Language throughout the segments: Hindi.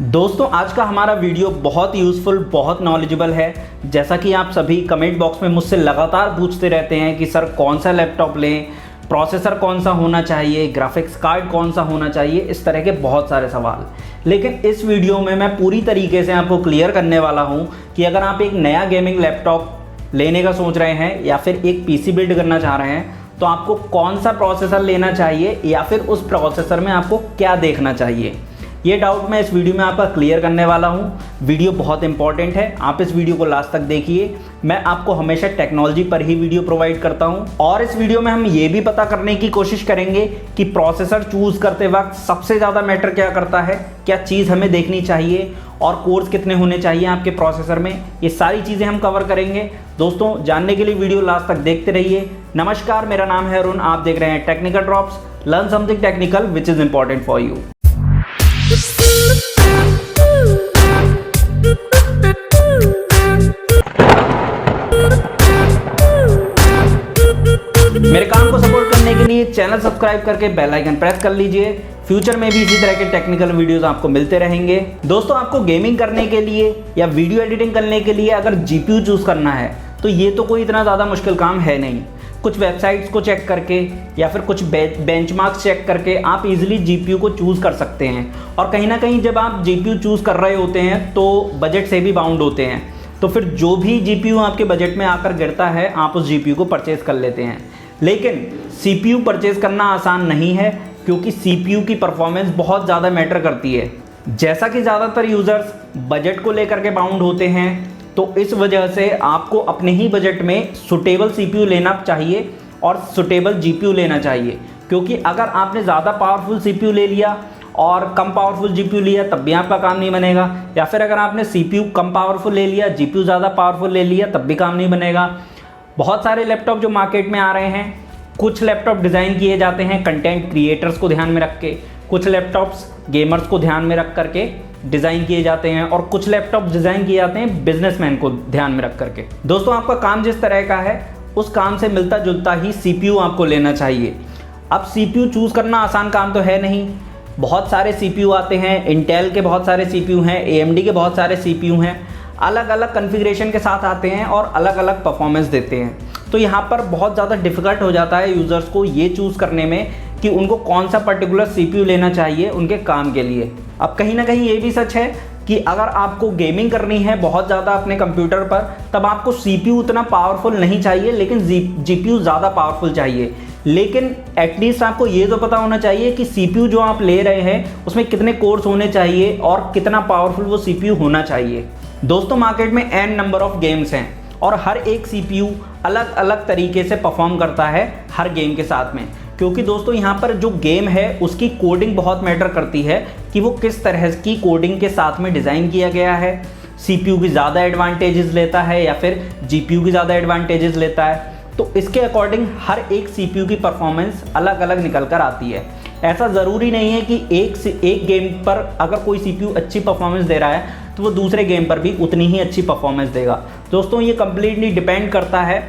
दोस्तों आज का हमारा वीडियो बहुत यूज़फुल, बहुत नॉलेजेबल है। जैसा कि आप सभी कमेंट बॉक्स में मुझसे लगातार पूछते रहते हैं कि सर कौन सा लैपटॉप लें, प्रोसेसर कौन सा होना चाहिए, ग्राफिक्स कार्ड कौन सा होना चाहिए, इस तरह के बहुत सारे सवाल। लेकिन इस वीडियो में मैं पूरी तरीके से आपको क्लियर करने वाला हूँ कि अगर आप एक नया गेमिंग लैपटॉप लेने का सोच रहे हैं या फिर एक पीसी बिल्ड करना चाह रहे हैं तो आपको कौन सा प्रोसेसर लेना चाहिए या फिर उस प्रोसेसर में आपको क्या देखना चाहिए। ये डाउट मैं इस वीडियो में आपका क्लियर करने वाला हूँ। वीडियो बहुत इंपॉर्टेंट है, आप इस वीडियो को लास्ट तक देखिए। मैं आपको हमेशा टेक्नोलॉजी पर ही वीडियो प्रोवाइड करता हूँ और इस वीडियो में हम ये भी पता करने की कोशिश करेंगे कि प्रोसेसर चूज़ करते वक्त सबसे ज़्यादा मैटर क्या करता है, क्या चीज़ हमें देखनी चाहिए और कोर्स कितने होने चाहिए आपके प्रोसेसर में। ये सारी चीज़ें हम कवर करेंगे। दोस्तों जानने के लिए वीडियो लास्ट तक देखते रहिए। नमस्कार, मेरा नाम है अरुण, आप देख रहे हैं technical drops, learn something technical which is important for you. मेरे काम को सपोर्ट करने के लिए चैनल सब्सक्राइब करके बेल आइकन प्रेस कर लीजिए। फ्यूचर में भी इसी तरह के टेक्निकल वीडियोस आपको मिलते रहेंगे। दोस्तों आपको गेमिंग करने के लिए या वीडियो एडिटिंग करने के लिए अगर जीपीयू चूज़ करना है तो ये तो कोई इतना ज़्यादा मुश्किल काम है नहीं। कुछ वेबसाइट्स को चेक करके या फिर कुछ बेंचमार्क्स चेक करके आप इजीली जीपीयू को चूज़ कर सकते हैं। और कहीं ना कहीं जब आप जीपीयू चूज़ कर रहे होते हैं तो बजट से भी बाउंड होते हैं, तो फिर जो भी जीपीयू आपके बजट में आकर गिरता है आप उस जीपीयू को परचेज़ कर लेते हैं। लेकिन सीपीयू परचेज़ करना आसान नहीं है क्योंकि सीपीयू की परफॉर्मेंस बहुत ज़्यादा मैटर करती है। जैसा कि ज़्यादातर यूज़र्स बजट को लेकर के बाउंड होते हैं तो इस वजह से आपको अपने ही बजट में सुटेबल सीपीयू लेना चाहिए और सुटेबल जीपीयू लेना चाहिए। क्योंकि अगर आपने ज़्यादा पावरफुल सीपीयू ले लिया और कम पावरफुल जीपीयू लिया तब भी आपका काम नहीं बनेगा, या फिर अगर आपने सीपीयू कम पावरफुल ले लिया, जीपीयू ज़्यादा पावरफुल ले लिया तब भी काम नहीं बनेगा। बहुत सारे लैपटॉप जो मार्केट में आ रहे हैं, कुछ लैपटॉप डिज़ाइन किए जाते हैं कंटेंट क्रिएटर्स को ध्यान में रख के, कुछ लैपटॉप्स गेमर्स को ध्यान में रख करके डिज़ाइन किए जाते हैं और कुछ लैपटॉप डिज़ाइन किए जाते हैं बिजनेसमैन को ध्यान में रख करके। दोस्तों आपका काम जिस तरह का है उस काम से मिलता जुलता ही सीपीयू आपको लेना चाहिए। अब सीपीयू चूज़ करना आसान काम तो है नहीं। बहुत सारे सीपीयू आते हैं, इंटेल के बहुत सारे सीपीयू हैं, एएमडी के बहुत सारे सीपीयू हैं, अलग अलग कॉन्फ़िगरेशन के साथ आते हैं और अलग अलग परफॉर्मेंस देते हैं। तो यहाँ पर बहुत ज़्यादा डिफ़िकल्ट हो जाता है यूज़र्स को ये चूज़ करने में कि उनको कौन सा पर्टिकुलर सीपीयू लेना चाहिए उनके काम के लिए। अब कहीं ना कहीं ये भी सच है कि अगर आपको गेमिंग करनी है बहुत ज़्यादा अपने कंप्यूटर पर तब आपको सीपीयू उतना पावरफुल नहीं चाहिए, लेकिन जीपीयू ज़्यादा पावरफुल चाहिए। लेकिन एटलीस्ट आपको ये तो पता होना चाहिए कि सीपीयू जो आप ले रहे हैं उसमें कितने कोर्स होने चाहिए और कितना पावरफुल वो सीपीयू होना चाहिए। दोस्तों मार्केट में n नंबर ऑफ गेम्स हैं और हर एक सीपीयू अलग अलग तरीके से परफॉर्म करता है हर गेम के साथ में। क्योंकि दोस्तों यहाँ पर जो गेम है उसकी कोडिंग बहुत मैटर करती है कि वो किस तरह की कोडिंग के साथ में डिज़ाइन किया गया है। सीपीयू की ज़्यादा एडवांटेजेस लेता है या फिर जीपीयू की ज़्यादा एडवांटेजेस लेता है, तो इसके अकॉर्डिंग हर एक सीपीयू की परफॉर्मेंस अलग अलग निकल कर आती है। ऐसा ज़रूरी नहीं है कि एक गेम पर अगर कोई सीपीयू अच्छी परफॉर्मेंस दे रहा है तो वो दूसरे गेम पर भी उतनी ही अच्छी परफॉर्मेंस देगा। दोस्तों ये कम्प्लीटली डिपेंड करता है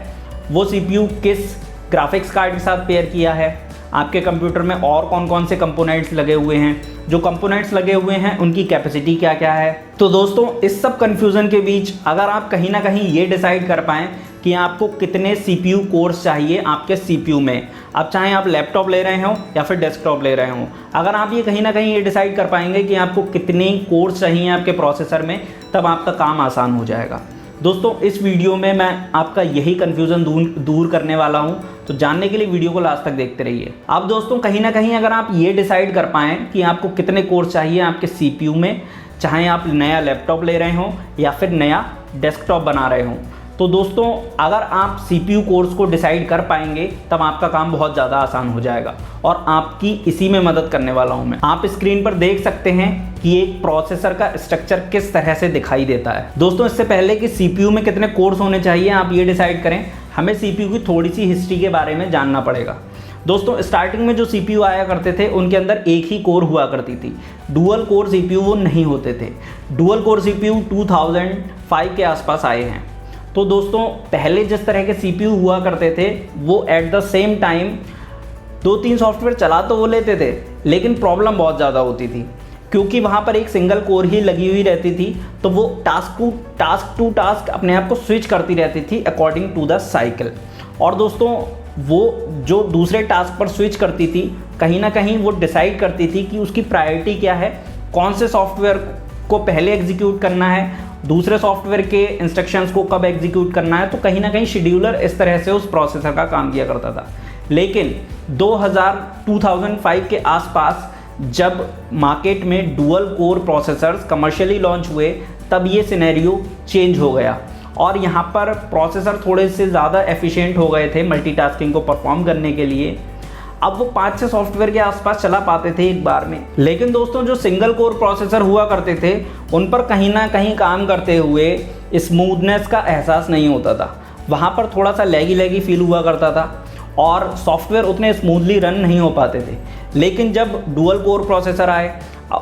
वो सीपीयू किस ग्राफिक्स कार्ड के साथ पेयर किया है, आपके कंप्यूटर में और कौन कौन से कंपोनेंट्स लगे हुए हैं, जो कंपोनेंट्स लगे हुए हैं उनकी कैपेसिटी क्या क्या है। तो दोस्तों इस सब कन्फ्यूज़न के बीच अगर आप कहीं ना कहीं ये डिसाइड कर पाएँ कि आपको कितने सीपीयू कोर्स चाहिए आपके सीपीयू में, अब चाहे आप लैपटॉप ले रहे हों या फिर डेस्कटॉप ले रहे हों, अगर आप ये कहीं ना कहीं ये डिसाइड कर पाएंगे कि आपको कितने कोर्स चाहिए आपके प्रोसेसर में, तब आपका काम आसान हो जाएगा। दोस्तों इस वीडियो में मैं आपका यही कन्फ्यूज़न दूर करने वाला हूं, तो जानने के लिए वीडियो को लास्ट तक देखते रहिए। अब दोस्तों कहीं ना कहीं अगर आप ये डिसाइड कर पाएँ कि आपको कितने कोर्स चाहिए आपके सीपीयू में, चाहे आप नया लैपटॉप ले रहे हों या फिर नया डेस्कटॉप बना रहे हों, तो दोस्तों अगर आप सीपीयू कोर्स को डिसाइड कर पाएंगे तब आपका काम बहुत ज़्यादा आसान हो जाएगा और आपकी इसी में मदद करने वाला हूं मैं। आप स्क्रीन पर देख सकते हैं कि एक प्रोसेसर का स्ट्रक्चर किस तरह से दिखाई देता है। दोस्तों इससे पहले कि सीपीयू में कितने कोर्स होने चाहिए आप ये डिसाइड करें, हमें सीपीयू की थोड़ी सी हिस्ट्री के बारे में जानना पड़ेगा। दोस्तों स्टार्टिंग में जो सीपीयू आया करते थे उनके अंदर एक ही कोर हुआ करती थी, डुअल कोर सीपीयू वो नहीं होते थे। डुअल कोर सीपीयू 2005 के आसपास आए हैं। तो दोस्तों पहले जिस तरह के सीपीयू हुआ करते थे वो at the same time 2-3 software चला तो वो लेते थे, लेकिन प्रॉब्लम बहुत ज़्यादा होती थी। क्योंकि वहाँ पर एक सिंगल कोर ही लगी हुई रहती थी, तो वो टास्क टू टास्क अपने आप को स्विच करती रहती थी अकॉर्डिंग टू द साइकिल। और दोस्तों वो जो दूसरे टास्क पर स्विच करती थी, कहीं ना कहीं वो डिसाइड करती थी कि उसकी प्रायोरिटी क्या है, कौन से सॉफ्टवेयर को पहले एग्जीक्यूट करना है, दूसरे सॉफ्टवेयर के इंस्ट्रक्शंस को कब एग्जीक्यूट करना है। तो कहीं ना कहीं शेड्यूलर इस तरह से उस प्रोसेसर का काम किया करता था। लेकिन 2005 के आसपास जब मार्केट में dual core processors commercially launch हुए, तब ये सिनेरियो चेंज हो गया और यहाँ पर प्रोसेसर थोड़े से ज़्यादा एफिशिएंट हो गए थे मल्टीटास्किंग को परफॉर्म करने के लिए। अब वो 5-6 सॉफ्टवेयर के आसपास चला पाते थे एक बार में। लेकिन दोस्तों जो सिंगल कोर प्रोसेसर हुआ करते थे, उन पर कहीं ना कहीं काम करते हुए स्मूथनेस का एहसास नहीं होता था। वहाँ पर थोड़ा सा लैगी फील हुआ करता था और सॉफ्टवेयर उतने स्मूथली रन नहीं हो पाते थे। लेकिन जब डुअल कोर प्रोसेसर आए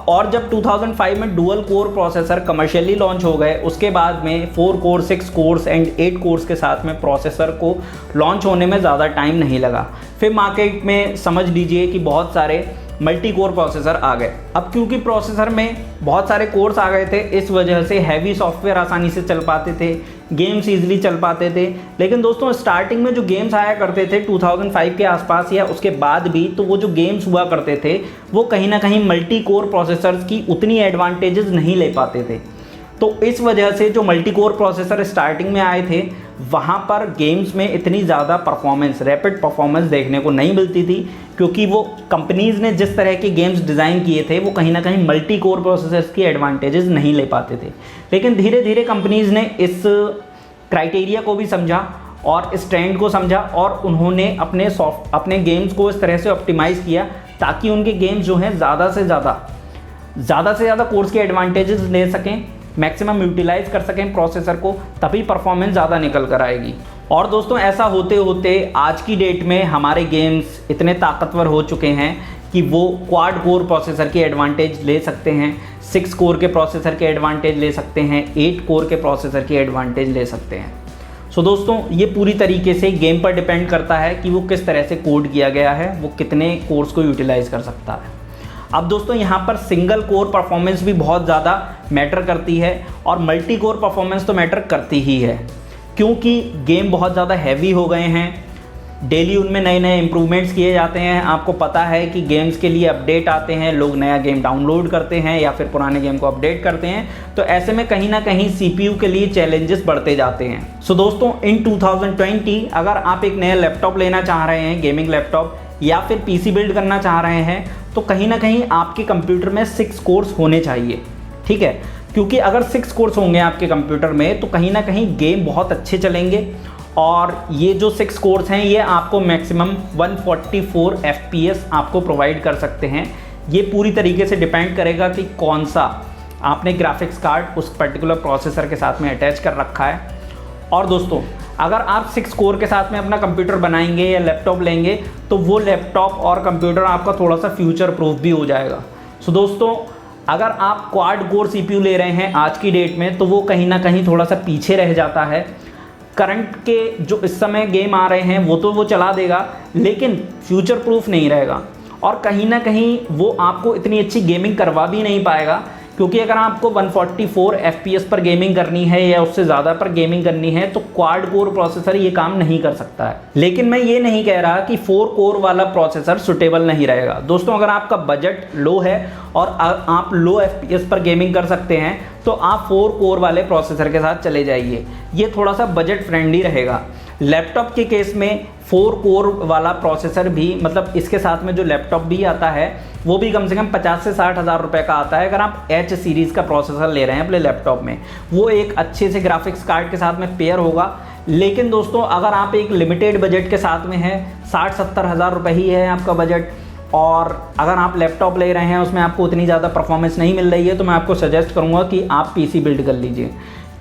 और जब 2005 में dual core processor commercially launch हो गए, उसके बाद में 4 कोर, 6 कोर्स एंड 8 कोर्स के साथ में प्रोसेसर को लॉन्च होने में ज़्यादा टाइम नहीं लगा। फिर मार्केट में समझ लीजिए कि बहुत सारे मल्टी कोर प्रोसेसर आ गए। अब क्योंकि प्रोसेसर में बहुत सारे कोर्स आ गए थे, इस वजह से हैवी सॉफ्टवेयर आसानी से चल पाते थे, गेम्स ईजिली चल पाते थे। लेकिन दोस्तों स्टार्टिंग में जो गेम्स आया करते थे 2005 के आसपास या उसके बाद भी, तो वो जो गेम्स हुआ करते थे वो कहीं ना कहीं मल्टी कोर प्रोसेसर्स की उतनी एडवांटेजेस नहीं ले पाते थे। तो इस वजह से जो मल्टी कोर प्रोसेसर स्टार्टिंग में आए थे, वहाँ पर गेम्स में इतनी ज़्यादा परफॉर्मेंस, रैपिड परफॉर्मेंस देखने को नहीं मिलती थी, क्योंकि वो कंपनीज़ ने जिस तरह के गेम्स डिज़ाइन किए थे वो कहीं ना कहीं मल्टी कोर प्रोसेसर्स की एडवांटेजेस नहीं ले पाते थे। लेकिन धीरे धीरे कंपनीज़ ने इस क्राइटेरिया को भी समझा और इस ट्रेंड को समझा और उन्होंने अपने गेम्स को इस तरह से ऑप्टिमाइज़ किया ताकि उनके गेम्स जो हैं ज़्यादा से ज़्यादा कोर्स के एडवांटेजेस ले सकें, मैक्सिमम यूटिलाइज कर सकें प्रोसेसर को, तभी परफॉर्मेंस ज़्यादा निकल कर आएगी। और दोस्तों ऐसा होते होते आज की डेट में हमारे गेम्स इतने ताकतवर हो चुके हैं कि वो क्वाड कोर प्रोसेसर की एडवांटेज ले सकते हैं, 6 कोर के प्रोसेसर के एडवांटेज ले सकते हैं, 8 कोर के प्रोसेसर की एडवांटेज ले सकते हैं। सो दोस्तों ये पूरी तरीके से गेम पर डिपेंड करता है कि वो किस तरह से कोड किया गया है, वो कितने कोर्स को यूटिलाइज कर सकता है। अब दोस्तों यहाँ पर सिंगल कोर परफॉर्मेंस भी बहुत ज़्यादा मैटर करती है और मल्टी कोर परफॉर्मेंस तो मैटर करती ही है, क्योंकि गेम बहुत ज़्यादा हैवी हो गए हैं। डेली उनमें नए नए इम्प्रूवमेंट्स किए जाते हैं। आपको पता है कि गेम्स के लिए अपडेट आते हैं, लोग नया गेम डाउनलोड करते हैं या फिर पुराने गेम को अपडेट करते हैं। तो ऐसे में कहीं ना कहीं CPU के लिए चैलेंजेस बढ़ते जाते हैं। सो दोस्तों इन 2020 अगर आप एक नया लैपटॉप लेना चाह रहे हैं, गेमिंग लैपटॉप, या फिर PC बिल्ड करना चाह रहे हैं, तो कहीं ना कहीं आपके कंप्यूटर में 6 कोर्स होने चाहिए, ठीक है। क्योंकि अगर 6 कोर्स होंगे आपके कंप्यूटर में तो कहीं ना कहीं गेम बहुत अच्छे चलेंगे। और ये जो 6 कोर्स हैं ये आपको मैक्सिमम 144 FPS आपको प्रोवाइड कर सकते हैं। ये पूरी तरीके से डिपेंड करेगा कि कौन सा आपने ग्राफिक्स कार्ड उस पर्टिकुलर प्रोसेसर के साथ में अटैच कर रखा है। और दोस्तों अगर आप 6 कोर के साथ में अपना कंप्यूटर बनाएंगे या लैपटॉप लेंगे तो वो लैपटॉप और कंप्यूटर आपका थोड़ा सा फ्यूचर प्रूफ भी हो जाएगा। सो दोस्तों अगर आप क्वाड कोर CPU ले रहे हैं आज की डेट में, तो वो कहीं ना कहीं थोड़ा सा पीछे रह जाता है। करंट के जो इस समय गेम आ रहे हैं वो तो वो चला देगा, लेकिन फ्यूचर प्रूफ नहीं रहेगा और कहीं ना कहीं वो आपको इतनी अच्छी गेमिंग करवा भी नहीं पाएगा। क्योंकि अगर आपको 144 FPS पर गेमिंग करनी है या उससे ज़्यादा पर गेमिंग करनी है तो क्वाड कोर प्रोसेसर ये काम नहीं कर सकता है। लेकिन मैं ये नहीं कह रहा कि 4 कोर वाला प्रोसेसर सुटेबल नहीं रहेगा। दोस्तों अगर आपका बजट लो है और आप लो FPS पर गेमिंग कर सकते हैं तो आप 4 कोर वाले प्रोसेसर के साथ चले जाइए, ये थोड़ा सा बजट फ्रेंडली रहेगा। लैपटॉप के केस में 4 कोर वाला प्रोसेसर भी, मतलब इसके साथ में जो लैपटॉप भी आता है वो भी कम से कम 50 से 60 हज़ार रुपये का आता है। अगर आप H सीरीज़ का प्रोसेसर ले रहे हैं अपने लैपटॉप में, वो एक अच्छे से ग्राफिक्स कार्ड के साथ में पेयर होगा। लेकिन दोस्तों अगर आप एक लिमिटेड बजट के साथ में हैं, 60-70 हज़ार रुपये ही है आपका बजट, और अगर आप लैपटॉप ले रहे हैं उसमें आपको उतनी ज़्यादा परफॉर्मेंस नहीं मिल रही है, तो मैं आपको सजेस्ट करूँगा कि आप PC बिल्ड कर लीजिए।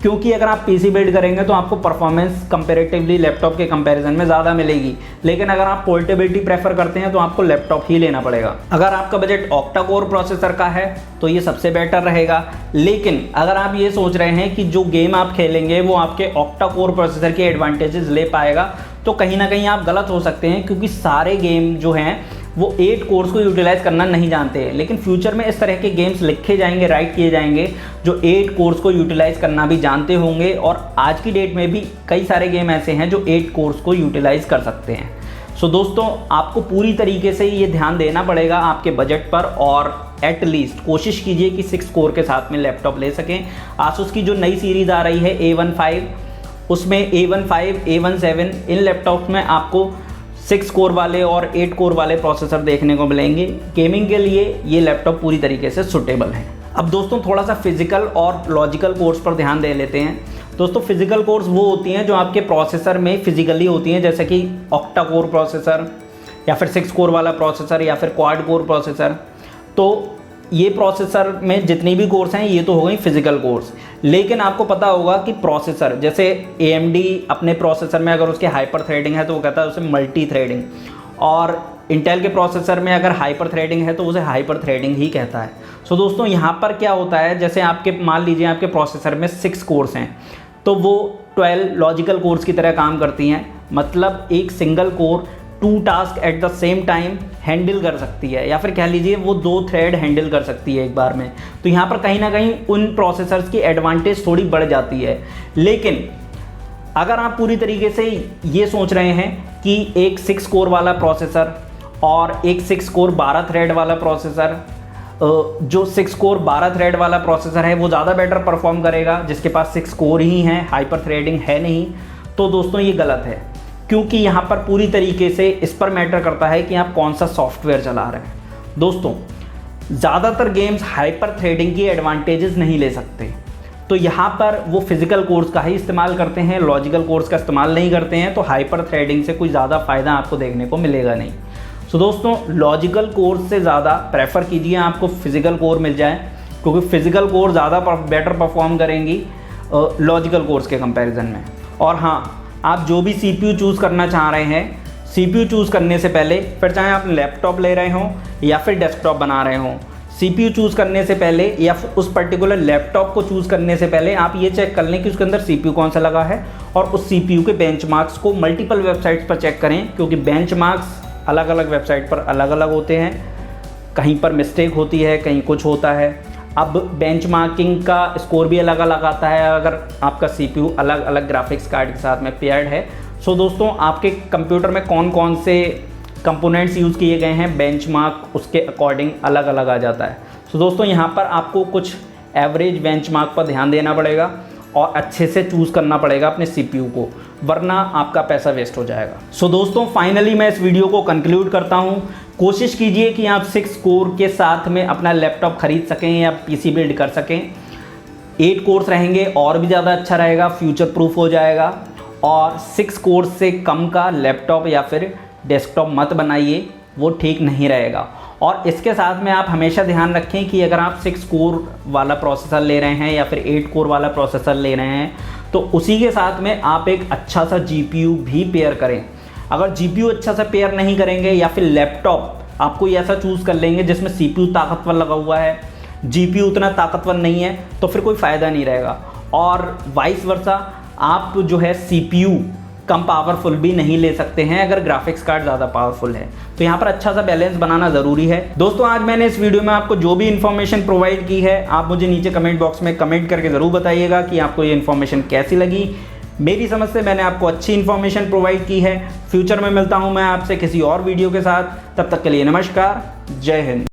क्योंकि अगर आप PC बिल्ड करेंगे तो आपको परफॉर्मेंस कंपैरेटिवली लैपटॉप के कंपैरिजन में ज़्यादा मिलेगी। लेकिन अगर आप पोर्टेबिलिटी प्रेफर करते हैं तो आपको लैपटॉप ही लेना पड़ेगा। अगर आपका बजट ऑक्टा कोर प्रोसेसर का है तो ये सबसे बेटर रहेगा। लेकिन अगर आप ये सोच रहे हैं कि जो गेम आप खेलेंगे वो आपके ऑक्टा कोर प्रोसेसर के एडवांटेजेस ले पाएगा, तो कहीं ना कहीं आप गलत हो सकते हैं। क्योंकि सारे गेम जो हैं वो 8 कोर्स को यूटिलाइज करना नहीं जानते हैं, लेकिन फ्यूचर में इस तरह के गेम्स लिखे जाएंगे, राइट किए जाएंगे जो 8 कोर्स को यूटिलाइज करना भी जानते होंगे। और आज की डेट में भी कई सारे गेम ऐसे हैं जो 8 कोर्स को यूटिलाइज कर सकते हैं। सो दोस्तों, आपको पूरी तरीके से ये ध्यान देना पड़ेगा आपके बजट पर, और एट लीस्ट कोशिश कीजिए कि 6 कोर के साथ में लैपटॉप ले सकें। आसूस की जो नई सीरीज़ आ रही है A15, उसमें A15, A17 इन लैपटॉप्स में आपको 6 कोर वाले और 8 कोर वाले प्रोसेसर देखने को मिलेंगे। गेमिंग के लिए ये लैपटॉप पूरी तरीके से सूटेबल है। अब दोस्तों, थोड़ा सा फिजिकल और लॉजिकल कोर्स पर ध्यान दे लेते हैं। दोस्तों, फिजिकल कोर्स वो होती हैं जो आपके प्रोसेसर में फिजिकली होती हैं, जैसे कि ऑक्टा कोर प्रोसेसर या फिर 6 कोर वाला प्रोसेसर या फिर क्वाड कोर प्रोसेसर। तो ये प्रोसेसर में जितनी भी कोर्स हैं ये तो हो गई फिजिकल कोर्स। लेकिन आपको पता होगा कि प्रोसेसर, जैसे AMD अपने प्रोसेसर में अगर उसके हाइपर थ्रेडिंग है तो वो कहता है उसे मल्टी थ्रेडिंग, और इंटेल के प्रोसेसर में अगर हाइपर थ्रेडिंग है तो उसे हाइपर थ्रेडिंग ही कहता है। सो दोस्तों, यहाँ पर क्या होता है, जैसे आपके मान लीजिए आपके प्रोसेसर में 6 कोर्स हैं तो वो 12 लॉजिकल कोर्स की तरह काम करती हैं। मतलब एक single core 2 task at the same time handle कर सकती है, या फिर कह लीजिए वो 2 थ्रेड हैंडल कर सकती है एक बार में। तो यहाँ पर कहीं ना कहीं उन प्रोसेसर्स की एडवांटेज थोड़ी बढ़ जाती है। लेकिन अगर आप पूरी तरीके से ये सोच रहे हैं कि एक 6 कोर वाला प्रोसेसर और एक 6 कोर 12 थ्रेड वाला प्रोसेसर, जो 6 कोर 12 थ्रेड वाला प्रोसेसर है वो ज़्यादा बेटर परफॉर्म करेगा जिसके पास 6 कोर ही हैं, हाइपर थ्रेडिंग है नहीं, तो दोस्तों ये गलत है। क्योंकि यहाँ पर पूरी तरीके से इस पर मैटर करता है कि आप कौन सा सॉफ्टवेयर चला रहे हैं। दोस्तों, ज़्यादातर गेम्स हाइपर थ्रेडिंग की एडवांटेजेस नहीं ले सकते, तो यहाँ पर वो फिजिकल कोर्स का ही इस्तेमाल करते हैं, लॉजिकल कोर्स का इस्तेमाल नहीं करते हैं। तो हाइपर थ्रेडिंग से कोई ज़्यादा फ़ायदा आपको देखने को मिलेगा नहीं। सो दोस्तों, लॉजिकल कोर्स से ज़्यादा प्रेफर कीजिए आपको फिजिकल कोर मिल जाए, क्योंकि फिजिकल कोर ज़्यादा बेटर परफॉर्म करेंगी लॉजिकल कोर्स के कंपैरिजन में। और हाँ, आप जो भी CPU चूज़ करना चाह रहे हैं, CPU चूज़ करने से पहले, फिर चाहे आप लैपटॉप ले रहे हों या फिर डेस्कटॉप बना रहे हों, CPU चूज़ करने से पहले या उस पर्टिकुलर लैपटॉप को चूज़ करने से पहले आप ये चेक कर लें कि उसके अंदर CPU कौन सा लगा है, और उस CPU के बेंचमार्क्स को मल्टीपल वेबसाइट्स पर चेक करें, क्योंकि बेंचमार्क्स अलग अलग वेबसाइट पर अलग अलग होते हैं। कहीं पर मिस्टेक होती है, कहीं कुछ होता है। अब बेंचमार्किंग का स्कोर भी अलग अलग आता है अगर आपका CPU अलग अलग ग्राफिक्स कार्ड के साथ में पेयर्ड है। सो दोस्तों, आपके कंप्यूटर में कौन कौन से कंपोनेंट्स यूज़ किए गए हैं, बेंचमार्क उसके अकॉर्डिंग अलग अलग आ जाता है। सो दोस्तों, यहाँ पर आपको कुछ एवरेज बेंचमार्क पर ध्यान देना पड़ेगा और अच्छे से चूज़ करना पड़ेगा अपने CPU को, वरना आपका पैसा वेस्ट हो जाएगा। सो दोस्तों, फाइनली मैं इस वीडियो को कंक्लूड करता हूँ। कोशिश कीजिए कि आप 6 कोर के साथ में अपना लैपटॉप खरीद सकें या PC बिल्ड कर सकें। 8 कोर्स रहेंगे और भी ज़्यादा अच्छा रहेगा, फ्यूचर प्रूफ हो जाएगा। और 6 कोर्स से कम का लैपटॉप या फिर डेस्कटॉप मत बनाइए, वो ठीक नहीं रहेगा। और इसके साथ में आप हमेशा ध्यान रखें कि अगर आप 6 कोर वाला प्रोसेसर ले रहे हैं या फिर 8 कोर वाला प्रोसेसर ले रहे हैं तो उसी के साथ में आप एक अच्छा सा GPU भी पेयर करें। अगर GPU अच्छा सा पेयर नहीं करेंगे या फिर लैपटॉप आप कोई ऐसा चूज़ कर लेंगे जिसमें CPU ताकतवर लगा हुआ है, GPU उतना ताकतवर नहीं है, तो फिर कोई फ़ायदा नहीं रहेगा। और वाइस वर्सा, आप जो है CPU कम पावरफुल भी नहीं ले सकते हैं अगर ग्राफिक्स कार्ड ज़्यादा पावरफुल है। तो यहाँ पर अच्छा सा बैलेंस बनाना ज़रूरी है। दोस्तों, आज मैंने इस वीडियो में आपको जो भी इन्फॉर्मेशन प्रोवाइड की है, आप मुझे नीचे कमेंट बॉक्स में कमेंट करके ज़रूर बताइएगा कि आपको ये इन्फॉर्मेशन कैसी लगी। मेरी समझ से मैंने आपको अच्छी इन्फॉर्मेशन प्रोवाइड की है। फ्यूचर में मिलता हूँ मैं आपसे किसी और वीडियो के साथ, तब तक के लिए नमस्कार, जय हिंद।